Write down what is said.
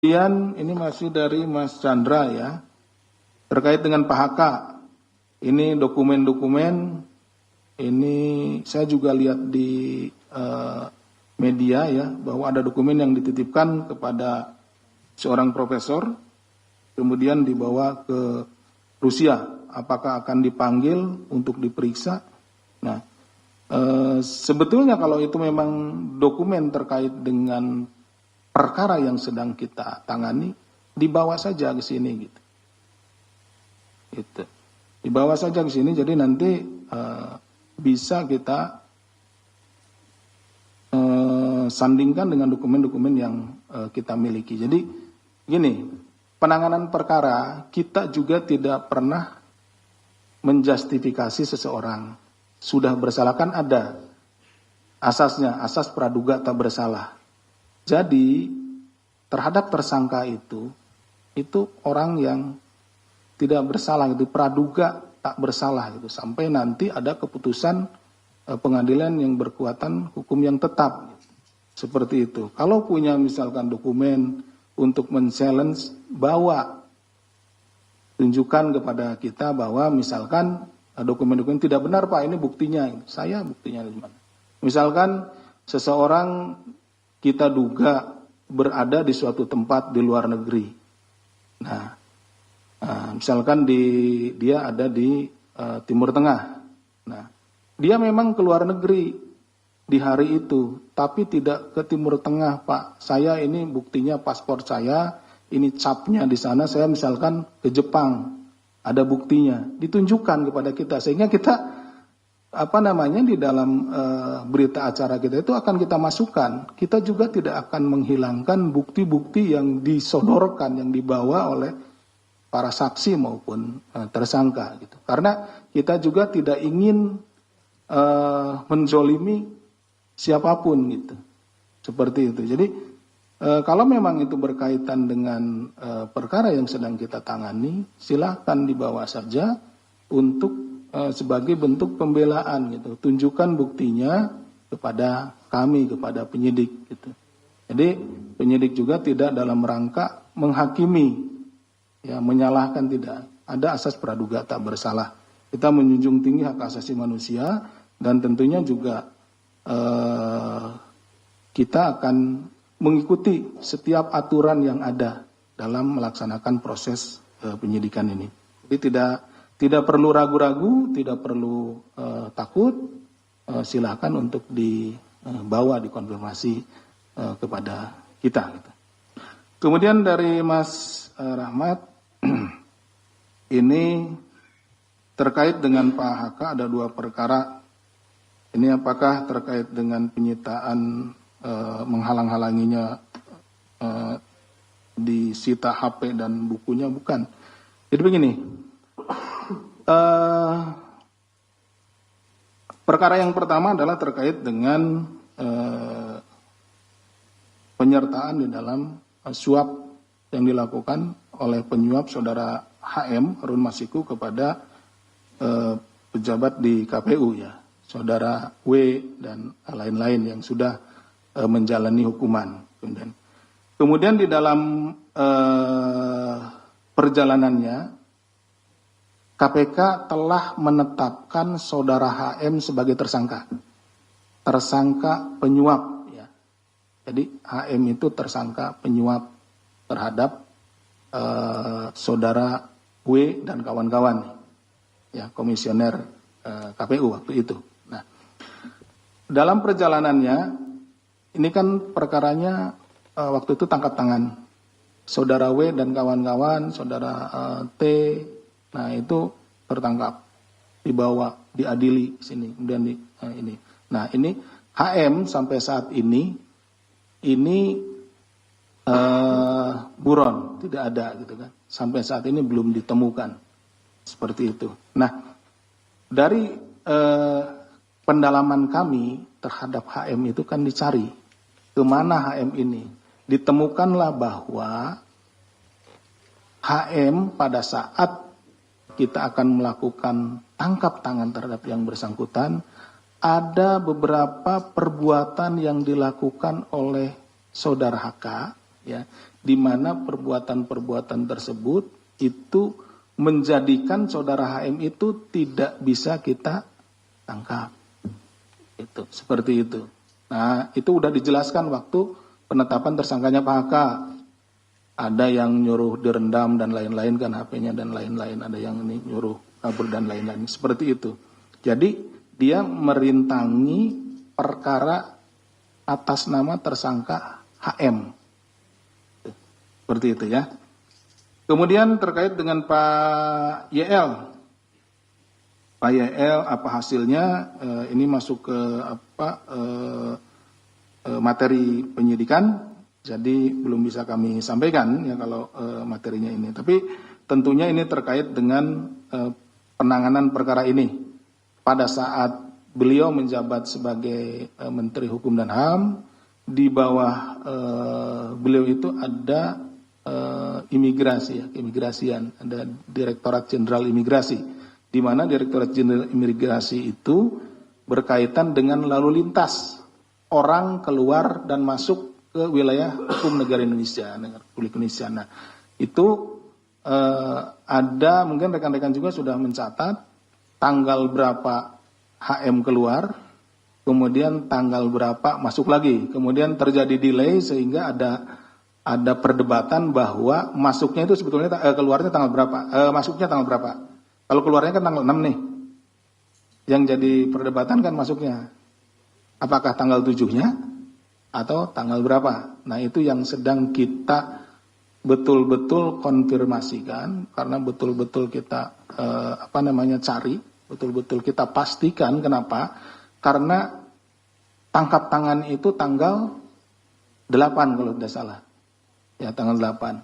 Kemudian ini masih dari Mas Chandra ya, terkait dengan Pak HK. Ini dokumen-dokumen, ini saya juga lihat di media ya, bahwa ada dokumen yang dititipkan kepada seorang profesor, kemudian dibawa ke Rusia. Apakah akan dipanggil untuk diperiksa? Nah, sebetulnya kalau itu memang dokumen terkait dengan perkara yang sedang kita tangani, dibawa saja ke sini gitu. Gitu. Dibawa saja ke sini, jadi nanti bisa kita sandingkan dengan dokumen-dokumen yang kita miliki. Jadi gini, penanganan perkara kita juga tidak pernah menjustifikasi seseorang. Sudah bersalah kan ada asasnya, asas praduga tak bersalah. Jadi terhadap tersangka itu orang yang tidak bersalah, itu praduga tak bersalah itu, sampai nanti ada keputusan pengadilan yang berkekuatan hukum yang tetap. Seperti itu. Kalau punya misalkan dokumen untuk men-challenge, bawa, tunjukkan kepada kita bahwa misalkan dokumen-dokumen tidak benar Pak, ini buktinya. Saya buktinya di mana? Misalkan seseorang kita duga berada di suatu tempat di luar negeri. Nah, misalkan dia ada di Timur Tengah. Nah, dia memang ke luar negeri di hari itu, tapi tidak ke Timur Tengah Pak. Saya ini buktinya paspor saya, ini capnya di sana. Saya misalkan ke Jepang, ada buktinya, ditunjukkan kepada kita sehingga kita di dalam berita acara kita itu akan kita masukkan. Kita juga tidak akan menghilangkan bukti-bukti yang disodorkan, yang dibawa oleh para saksi maupun tersangka gitu. Karena kita juga tidak ingin menzolimi siapapun gitu. Seperti itu. Jadi kalau memang itu berkaitan dengan perkara yang sedang kita tangani, silakan dibawa saja untuk sebagai bentuk pembelaan gitu. Tunjukkan buktinya kepada kami, kepada penyidik gitu. Jadi penyidik juga tidak dalam rangka menghakimi, ya, menyalahkan, tidak. Ada asas praduga tak bersalah. Kita menjunjung tinggi hak asasi manusia dan tentunya juga kita akan mengikuti setiap aturan yang ada dalam melaksanakan proses penyidikan ini. Jadi tidak perlu ragu-ragu, tidak perlu takut, silakan untuk dibawa, dikonfirmasi kepada kita. Kemudian dari Mas Rahmat, ini terkait dengan Pak HK ada 2 perkara. Ini apakah terkait dengan penyitaan menghalang-halanginya disita HP dan bukunya? Bukan. Jadi begini. Perkara yang pertama adalah terkait dengan penyertaan di dalam suap yang dilakukan oleh penyuap saudara HM Harun Masiku kepada pejabat di KPU ya, saudara W dan lain-lain yang sudah menjalani hukuman. Kemudian di dalam perjalanannya KPK telah menetapkan saudara HM sebagai tersangka penyuap ya. Jadi HM itu tersangka penyuap terhadap saudara W dan kawan-kawan ya, komisioner KPU waktu itu. Nah, dalam perjalanannya ini kan perkaranya waktu itu tangkap tangan saudara W dan kawan-kawan, saudara T. Nah, itu tertangkap, dibawa, diadili sini, kemudian ini. Nah, ini HM sampai saat ini buron, tidak ada gitu kan. Sampai saat ini belum ditemukan. Seperti itu. Nah, dari pendalaman kami terhadap HM itu kan dicari kemana HM ini. Ditemukanlah bahwa HM pada saat kita akan melakukan tangkap tangan terhadap yang bersangkutan, ada beberapa perbuatan yang dilakukan oleh saudara HK ya, di mana perbuatan-perbuatan tersebut itu menjadikan saudara HM itu tidak bisa kita tangkap. Itu seperti itu. Nah, itu udah dijelaskan waktu penetapan tersangkanya Pak HK. Ada yang nyuruh direndam dan lain-lain kan HP-nya dan lain-lain. Ada yang ini nyuruh kabur dan lain-lain. Seperti itu. Jadi dia merintangi perkara atas nama tersangka HM. Seperti itu ya. Kemudian terkait dengan Pak YL. Pak YL apa hasilnya? Ini masuk ke materi penyidikan. Jadi belum bisa kami sampaikan ya kalau materinya ini. Tapi tentunya ini terkait dengan penanganan perkara ini. Pada saat beliau menjabat sebagai Menteri Hukum dan HAM, di bawah beliau itu ada keimigrasian, ada Direktorat Jenderal Imigrasi, di mana Direktorat Jenderal Imigrasi itu berkaitan dengan lalu lintas orang keluar dan masuk ke wilayah hukum negara Indonesia, negara Republik Indonesia. Nah, itu ada mungkin rekan-rekan juga sudah mencatat tanggal berapa HM keluar, kemudian tanggal berapa masuk lagi, kemudian terjadi delay sehingga ada perdebatan bahwa masuknya itu sebetulnya keluarnya tanggal berapa, masuknya tanggal berapa. Kalau keluarnya kan tanggal 6 nih, yang jadi perdebatan kan masuknya, apakah tanggal 7-nya? Atau tanggal berapa. Nah, itu yang sedang kita betul-betul konfirmasikan, karena betul-betul kita cari, betul-betul kita pastikan. Kenapa? Karena tangkap tangan itu tanggal 8 kalau tidak salah. Ya, tanggal 8.